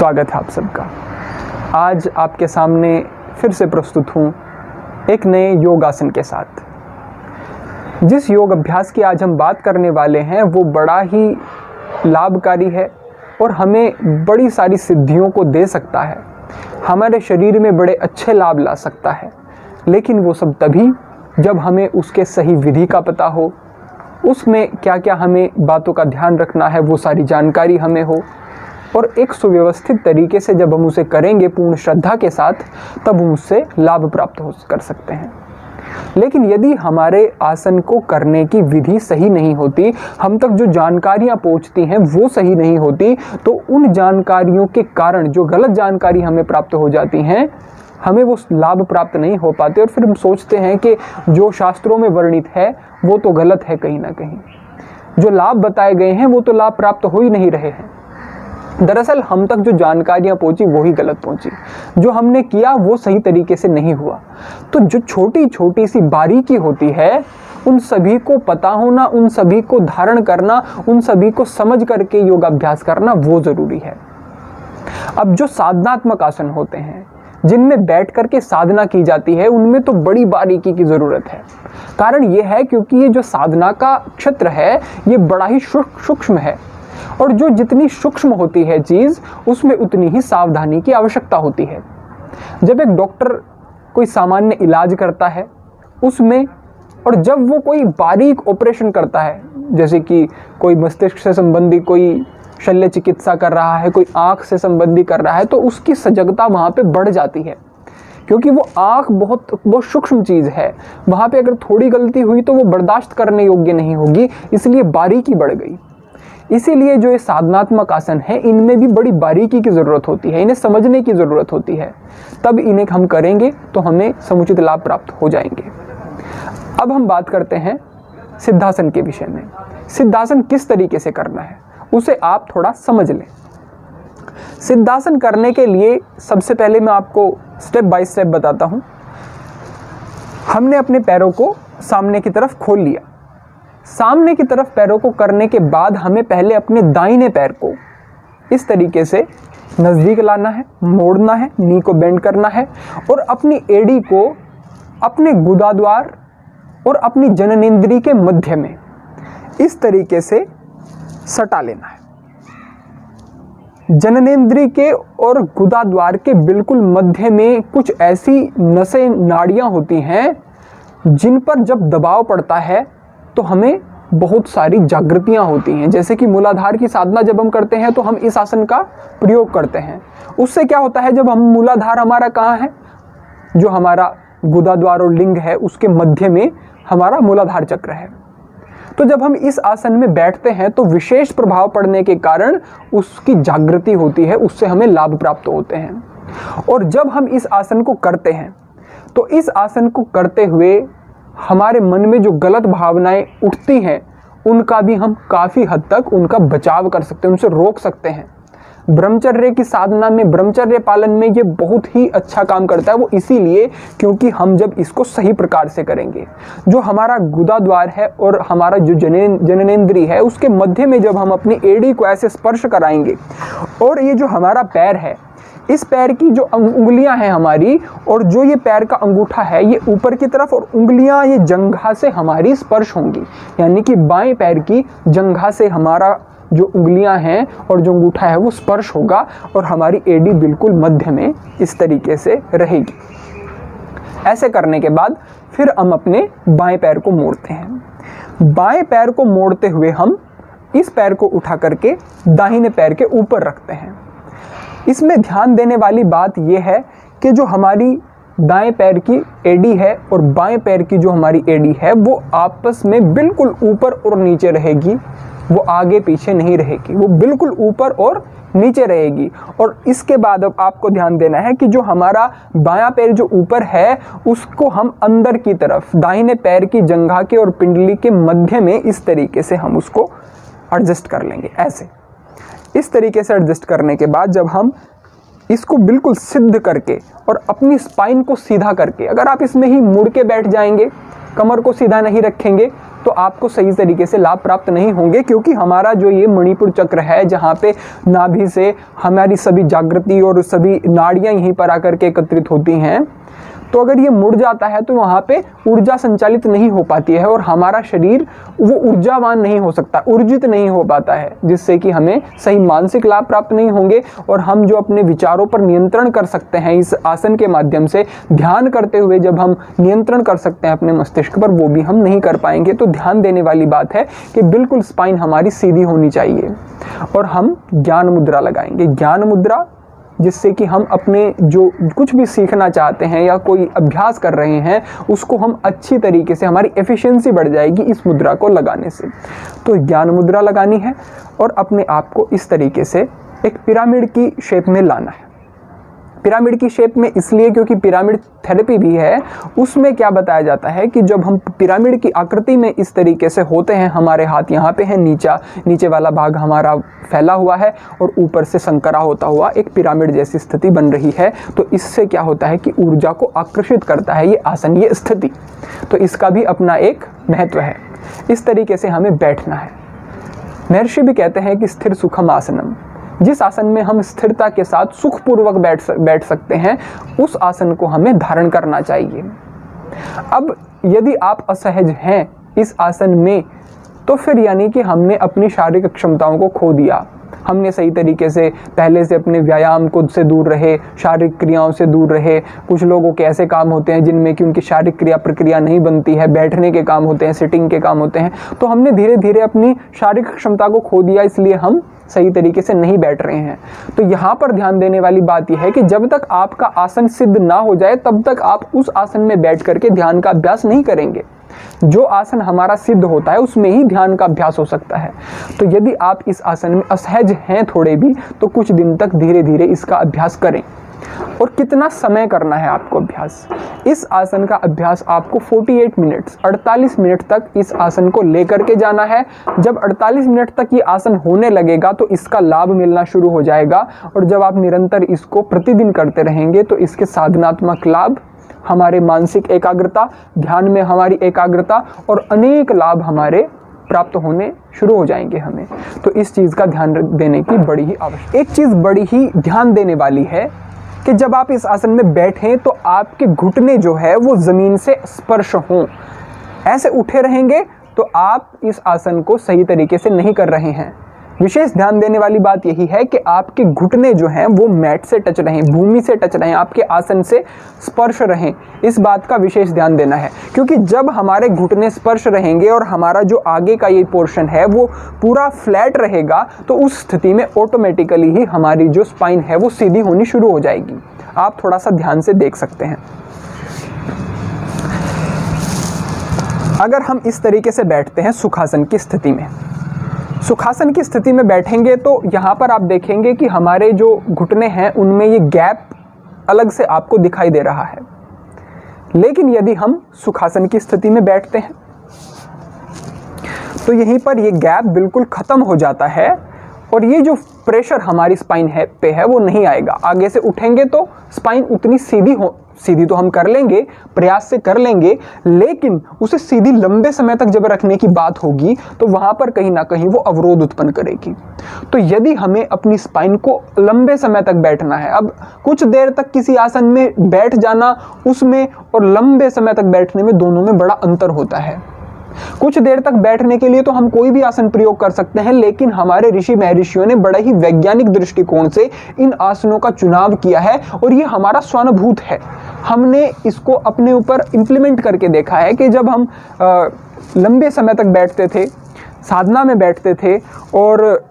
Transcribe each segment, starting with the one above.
स्वागत है आप सबका। आज आपके सामने फिर से प्रस्तुत हूँ एक नए योगासन के साथ। जिस योग अभ्यास की आज हम बात करने वाले हैं वो बड़ा ही लाभकारी है और हमें बड़ी सारी सिद्धियों को दे सकता है, हमारे शरीर में बड़े अच्छे लाभ ला सकता है। लेकिन वो सब तभी जब हमें उसके सही विधि का पता हो, उसमें क्या क्या हमें बातों का ध्यान रखना है वो सारी जानकारी हमें हो, और एक सुव्यवस्थित तरीके से जब हम उसे करेंगे पूर्ण श्रद्धा के साथ, तब हम उससे लाभ प्राप्त कर सकते हैं। लेकिन यदि हमारे आसन को करने की विधि सही नहीं होती, हम तक जो जानकारियां पहुंचती हैं वो सही नहीं होती, तो उन जानकारियों के कारण जो गलत जानकारी हमें प्राप्त हो जाती हैं, हमें वो लाभ प्राप्त नहीं हो पाते और फिर हम सोचते हैं कि जो शास्त्रों में वर्णित है वो तो गलत है। कहीं ना कहीं जो लाभ बताए गए हैं वो तो लाभ प्राप्त हो ही नहीं रहे हैं। दरअसल हम तक जो जानकारियां पहुंची वो ही गलत पहुंची, जो हमने किया वो सही तरीके से नहीं हुआ। तो जो छोटी छोटी सी बारीकी होती है, उन सभी को पता होना, उन सभी को धारण करना, उन सभी को समझ करके योगाभ्यास करना वो जरूरी है। अब जो साधनात्मक आसन होते हैं जिनमें बैठ करके साधना की जाती है, उनमें तो बड़ी बारीकी की जरूरत है। कारण ये है क्योंकि ये जो साधना का क्षेत्र है ये बड़ा ही सूक्ष्म है, और जो जितनी सूक्ष्म होती है चीज़, उसमें उतनी ही सावधानी की आवश्यकता होती है। जब एक डॉक्टर कोई सामान्य इलाज करता है उसमें, और जब वो कोई बारीक ऑपरेशन करता है, जैसे कि कोई मस्तिष्क से संबंधी कोई शल्य चिकित्सा कर रहा है, कोई आँख से संबंधी कर रहा है, तो उसकी सजगता वहाँ पे बढ़ जाती है, क्योंकि वो आँख बहुत सूक्ष्म चीज़ है। वहाँ पे अगर थोड़ी गलती हुई तो वो बर्दाश्त करने योग्य नहीं होगी, इसलिए बारीकी बढ़ गई। इसीलिए जो ये साधनात्मक आसन है इनमें भी बड़ी बारीकी की ज़रूरत होती है, इन्हें समझने की ज़रूरत होती है, तब इन्हें हम करेंगे तो हमें समुचित लाभ प्राप्त हो जाएंगे। अब हम बात करते हैं सिद्धासन के विषय में। सिद्धासन किस तरीके से करना है उसे आप थोड़ा समझ लें। सिद्धासन करने के लिए सबसे पहले मैं आपको स्टेप बाय स्टेप बताता हूँ। हमने अपने पैरों को सामने की तरफ खोल लिया। सामने की तरफ पैरों को करने के बाद हमें पहले अपने दाहिने पैर को इस तरीके से नज़दीक लाना है, मोड़ना है, नी को बेंड करना है, और अपनी एड़ी को अपने गुदाद्वार और अपनी जननेंद्रिय के मध्य में इस तरीके से सटा लेना है। जननेंद्रिय के और गुदाद्वार के बिल्कुल मध्य में कुछ ऐसी नसें, नाड़ियाँ होती हैं जिन पर जब दबाव पड़ता है तो हमें बहुत सारी जागृतियाँ होती हैं। जैसे कि मूलाधार की साधना जब हम करते हैं तो हम इस आसन का प्रयोग करते हैं। उससे क्या होता है, जब हम मूलाधार हमारा कहाँ है, जो हमारा गुदाद्वार और लिंग है उसके मध्य में हमारा मूलाधार चक्र है। तो जब हम इस आसन में बैठते हैं तो विशेष प्रभाव पड़ने के कारण उसकी जागृति होती है, उससे हमें लाभ प्राप्त होते हैं। और जब हम इस आसन को करते हैं तो इस आसन को करते हुए हमारे मन में जो गलत भावनाएं उठती हैं उनका भी हम काफ़ी हद तक उनका बचाव कर सकते हैं, उनसे रोक सकते हैं। ब्रह्मचर्य की साधना में, ब्रह्मचर्य पालन में ये बहुत ही अच्छा काम करता है। वो इसीलिए क्योंकि हम जब इसको सही प्रकार से करेंगे, जो हमारा गुदाद्वार है और हमारा जो जननेंद्रिय है उसके मध्य में जब हम अपनी एड़ी को ऐसे स्पर्श कराएंगे, और ये जो हमारा पैर है, इस पैर की जो उंगलियां हैं हमारी, और जो ये पैर का अंगूठा है ये ऊपर की तरफ, और उंगलियां ये जंघा से हमारी स्पर्श होंगी। यानी कि बाएं पैर की जंघा से हमारा जो उंगलियां हैं और जो अंगूठा है वो स्पर्श होगा, और हमारी एड़ी बिल्कुल मध्य में इस तरीके से रहेगी। ऐसे करने के बाद फिर हम अपने बाएं पैर को मोड़ते हैं। बाएं पैर को मोड़ते हुए हम इस पैर को उठा करके दाहिने पैर के ऊपर रखते हैं। इसमें ध्यान देने वाली बात यह है कि जो हमारी दाएं पैर की एड़ी है और बाएं पैर की जो हमारी एड़ी है वो आपस में बिल्कुल ऊपर और नीचे रहेगी, वो आगे पीछे नहीं रहेगी, वो बिल्कुल ऊपर और नीचे रहेगी। और इसके बाद अब आपको ध्यान देना है कि जो हमारा बायां पैर जो ऊपर है उसको हम अंदर की तरफ दाहिने पैर की जंघा के और पिंडली के मध्य में इस तरीके से हम उसको एडजस्ट कर लेंगे। ऐसे इस तरीके से एडजस्ट करने के बाद जब हम इसको बिल्कुल सिद्ध करके और अपनी स्पाइन को सीधा करके, अगर आप इसमें ही मुड़ के बैठ जाएंगे, कमर को सीधा नहीं रखेंगे, तो आपको सही तरीके से लाभ प्राप्त नहीं होंगे, क्योंकि हमारा जो ये मणिपुर चक्र है, जहाँ पे नाभि से हमारी सभी जागृति और सभी नाड़ियाँ यहीं पर आकर के एकत्रित होती हैं, तो अगर ये मुड़ जाता है तो वहाँ पे ऊर्जा संचालित नहीं हो पाती है और हमारा शरीर वो ऊर्जावान नहीं हो सकता, ऊर्जित नहीं हो पाता है, जिससे कि हमें सही मानसिक लाभ प्राप्त नहीं होंगे। और हम जो अपने विचारों पर नियंत्रण कर सकते हैं इस आसन के माध्यम से, ध्यान करते हुए जब हम नियंत्रण कर सकते हैं अपने मस्तिष्क पर, वो भी हम नहीं कर पाएंगे। तो ध्यान देने वाली बात है कि बिल्कुल स्पाइन हमारी सीधी होनी चाहिए और हम ज्ञान मुद्रा लगाएंगे। ज्ञान मुद्रा, जिससे कि हम अपने जो कुछ भी सीखना चाहते हैं या कोई अभ्यास कर रहे हैं उसको हम अच्छी तरीके से, हमारी एफिशिएंसी बढ़ जाएगी इस मुद्रा को लगाने से। तो ज्ञान मुद्रा लगानी है और अपने आप को इस तरीके से एक पिरामिड की शेप में लाना है। पिरामिड की शेप में इसलिए क्योंकि पिरामिड थेरेपी भी है, उसमें क्या बताया जाता है कि जब हम पिरामिड की आकृति में इस तरीके से होते हैं, हमारे हाथ यहाँ पे है, नीचे वाला भाग हमारा फैला हुआ है और ऊपर से संकरा होता हुआ एक पिरामिड जैसी स्थिति बन रही है, तो इससे क्या होता है कि ऊर्जा को आकर्षित करता है ये आसन, ये स्थिति। तो इसका भी अपना एक महत्व है। इस तरीके से हमें बैठना है। महर्षि भी कहते हैं कि स्थिर सुखम आसनम, जिस आसन में हम स्थिरता के साथ सुखपूर्वक बैठ सकते हैं, उस आसन को हमें धारण करना चाहिए। अब यदि आप असहज हैं इस आसन में, तो फिर यानी कि हमने अपनी शारीरिक क्षमताओं को खो दिया। हमने सही तरीके से पहले से अपने व्यायाम को से दूर रहे, शारीरिक क्रियाओं से दूर रहे। कुछ लोगों के ऐसे काम होते हैं जिनमें कि उनकी शारीरिक क्रिया प्रक्रिया नहीं बनती है, बैठने के काम होते हैं, सिटिंग के काम होते हैं। तो हमने धीरे धीरे अपनी शारीरिक क्षमता को खो दिया, इसलिए हम सही तरीके से नहीं बैठ रहे हैं। तो यहाँ पर ध्यान देने वाली बात यह है कि जब तक आपका आसन सिद्ध ना हो जाए तब तक आप उस आसन में बैठ करके ध्यान का अभ्यास नहीं करेंगे। जो आसन हमारा सिद्ध होता है उसमें ही ध्यान का अभ्यास हो सकता है। तो यदि आप इस आसन में असहज हैं थोड़े भी, तो कुछ दिन तक धीरे धीरे इसका अभ्यास करें। और कितना समय करना है आपको अभ्यास? इस आसन का अभ्यास आपको 48 मिनट्स 48 मिनट तक इस आसन को लेकर के जाना है। जब 48 मिनट तक ये आसन होने लगेगा तो इसका लाभ मिलना शुरू हो जाएगा, और जब आप निरंतर इसको प्रतिदिन करते रहेंगे तो इसके साधनात्मक लाभ, हमारे मानसिक एकाग्रता, ध्यान में हमारी एकाग्रता और अनेक लाभ हमारे प्राप्त होने शुरू हो जाएंगे हमें। तो इस चीज़ का ध्यान देने की बड़ी ही आवश्यकता। एक चीज़ बड़ी ही ध्यान देने वाली है कि जब आप इस आसन में बैठें तो आपके घुटने जो है वो ज़मीन से स्पर्श हों। ऐसे उठे रहेंगे तो आप इस आसन को सही तरीके से नहीं कर रहे हैं। विशेष ध्यान देने वाली बात यही है कि आपके घुटने जो हैं वो मैट से टच रहें, भूमि से टच रहें, आपके आसन से स्पर्श रहें। इस बात का विशेष ध्यान देना है, क्योंकि जब हमारे घुटने स्पर्श रहेंगे और हमारा जो आगे का ये पोर्शन है वो पूरा फ्लैट रहेगा, तो उस स्थिति में ऑटोमेटिकली ही हमारी जो स्पाइन है वो सीधी होनी शुरू हो जाएगी। आप थोड़ा सा ध्यान से देख सकते हैं। अगर हम इस तरीके से बैठते हैं सुखासन की स्थिति में, सुखासन की स्थिति में बैठेंगे तो यहाँ पर आप देखेंगे कि हमारे जो घुटने हैं उनमें ये गैप अलग से आपको दिखाई दे रहा है। लेकिन यदि हम सुखासन की स्थिति में बैठते हैं तो यहीं पर ये गैप बिल्कुल ख़त्म हो जाता है और ये जो प्रेशर हमारी स्पाइन पे है वो नहीं आएगा। आगे से उठेंगे तो स्पाइन उतनी सीधी तो हम कर लेंगे, प्रयास से कर लेंगे, लेकिन उसे सीधी लंबे समय तक जब रखने की बात होगी तो वहाँ पर कहीं ना कहीं वो अवरोध उत्पन्न करेगी। तो यदि हमें अपनी स्पाइन को लंबे समय तक बैठना है, अब कुछ देर तक किसी आसन में बैठ जाना उसमें और लंबे समय तक बैठने में दोनों में बड़ा अंतर होता है। कुछ देर तक बैठने के लिए तो हम कोई भी आसन प्रयोग कर सकते हैं, लेकिन हमारे ऋषि महर्षियों ने बड़ा ही वैज्ञानिक दृष्टिकोण से इन आसनों का चुनाव किया है और ये हमारा स्वानुभूत है। हमने इसको अपने ऊपर इम्प्लीमेंट करके देखा है कि जब हम लंबे समय तक बैठते थे, साधना में बैठते थे, और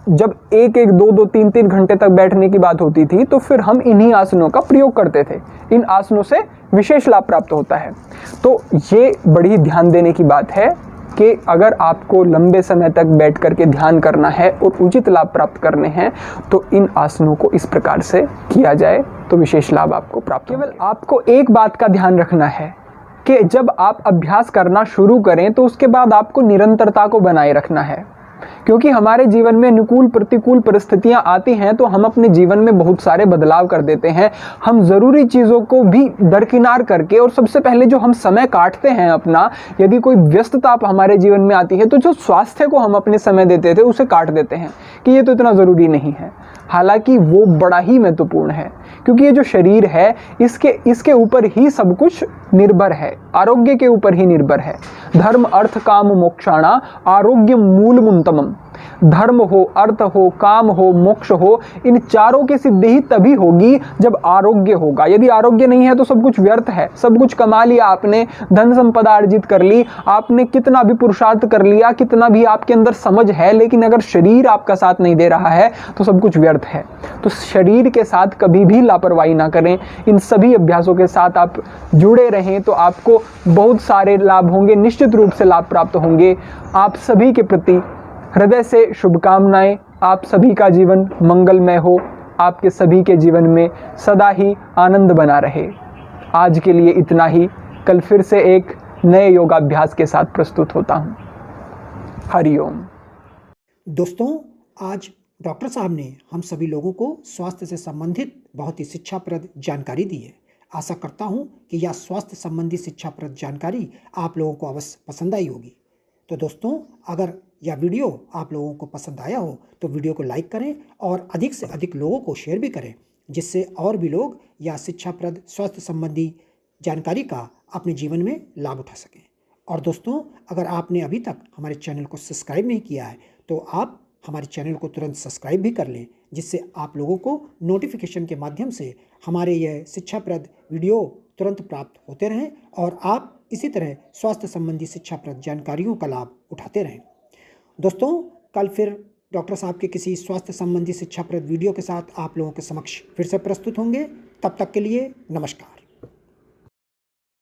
जब 1-1, 2-2, 3-3 घंटे तक बैठने की बात होती थी तो फिर हम इन्हीं आसनों का प्रयोग करते थे। इन आसनों से विशेष लाभ प्राप्त होता है। तो ये बड़ी ध्यान देने की बात है कि अगर आपको लंबे समय तक बैठ करके ध्यान करना है और उचित लाभ प्राप्त करने हैं तो इन आसनों को इस प्रकार से किया जाए तो विशेष लाभ आपको प्राप्त। केवल आपको एक बात का ध्यान रखना है कि जब आप अभ्यास करना शुरू करें तो उसके बाद आपको निरंतरता को बनाए रखना है। क्योंकि हमारे जीवन में अनुकूल प्रतिकूल परिस्थितियां आती हैं तो हम अपने जीवन में बहुत सारे बदलाव कर देते हैं। हम ज़रूरी चीज़ों को भी दरकिनार करके, और सबसे पहले जो हम समय काटते हैं अपना, यदि कोई व्यस्तता हमारे जीवन में आती है तो जो स्वास्थ्य को हम अपने समय देते थे उसे काट देते हैं कि ये तो इतना ज़रूरी नहीं है। हालांकि वो बड़ा ही महत्वपूर्ण है, क्योंकि ये जो शरीर है इसके ऊपर ही सब कुछ निर्भर है, आरोग्य के ऊपर ही निर्भर है। धर्म अर्थ काम मोक्षाणा आरोग्य मूलमुत्तमम्। धर्म हो, अर्थ हो, काम हो, मोक्ष हो, इन चारों की सिद्धि ही तभी होगी जब आरोग्य होगा। यदि आरोग्य नहीं है तो सब कुछ व्यर्थ है। सब कुछ कमा लिया आपने, धन संपदा अर्जित कर ली, आपने कितना भी पुरुषार्थ कर लिया, कितना भी आपके अंदर समझ है, लेकिन अगर शरीर आपका साथ नहीं दे रहा है तो सब कुछ व्यर्थ है। तो शरीर के साथ कभी भी लापरवाही ना करें। इन सभी अभ्यासों के साथ आप जुड़े रहें तो आपको बहुत सारे लाभ होंगे, निश्चित रूप से लाभ प्राप्त होंगे। आप सभी के प्रति हृदय से शुभकामनाएं। आप सभी का जीवन मंगलमय हो, आपके सभी के जीवन में सदा ही आनंद बना रहे। आज के लिए इतना ही। कल फिर से एक नए योगाभ्यास के साथ प्रस्तुत होता हूँ। हरिओम। दोस्तों, आज डॉक्टर साहब ने हम सभी लोगों को स्वास्थ्य से संबंधित बहुत ही शिक्षाप्रद जानकारी दी है। आशा करता हूँ कि यह स्वास्थ्य संबंधी शिक्षाप्रद जानकारी आप लोगों को अवश्य पसंद आई होगी। तो दोस्तों, अगर यह वीडियो आप लोगों को पसंद आया हो तो वीडियो को लाइक करें और अधिक से अधिक लोगों को शेयर भी करें, जिससे और भी लोग यह शिक्षाप्रद स्वास्थ्य संबंधी जानकारी का अपने जीवन में लाभ उठा सकें। और दोस्तों, अगर आपने अभी तक हमारे चैनल को सब्सक्राइब नहीं किया है तो आप हमारे चैनल को तुरंत सब्सक्राइब भी कर लें, जिससे आप लोगों को नोटिफिकेशन के माध्यम से हमारे यह शिक्षाप्रद वीडियो तुरंत प्राप्त होते रहें और आप इसी तरह स्वास्थ्य संबंधी शिक्षाप्रद जानकारियों का लाभ उठाते रहें। दोस्तों, कल फिर डॉक्टर साहब के किसी स्वास्थ्य संबंधी शिक्षाप्रद वीडियो के साथ आप लोगों के समक्ष फिर से प्रस्तुत होंगे। तब तक के लिए नमस्कार।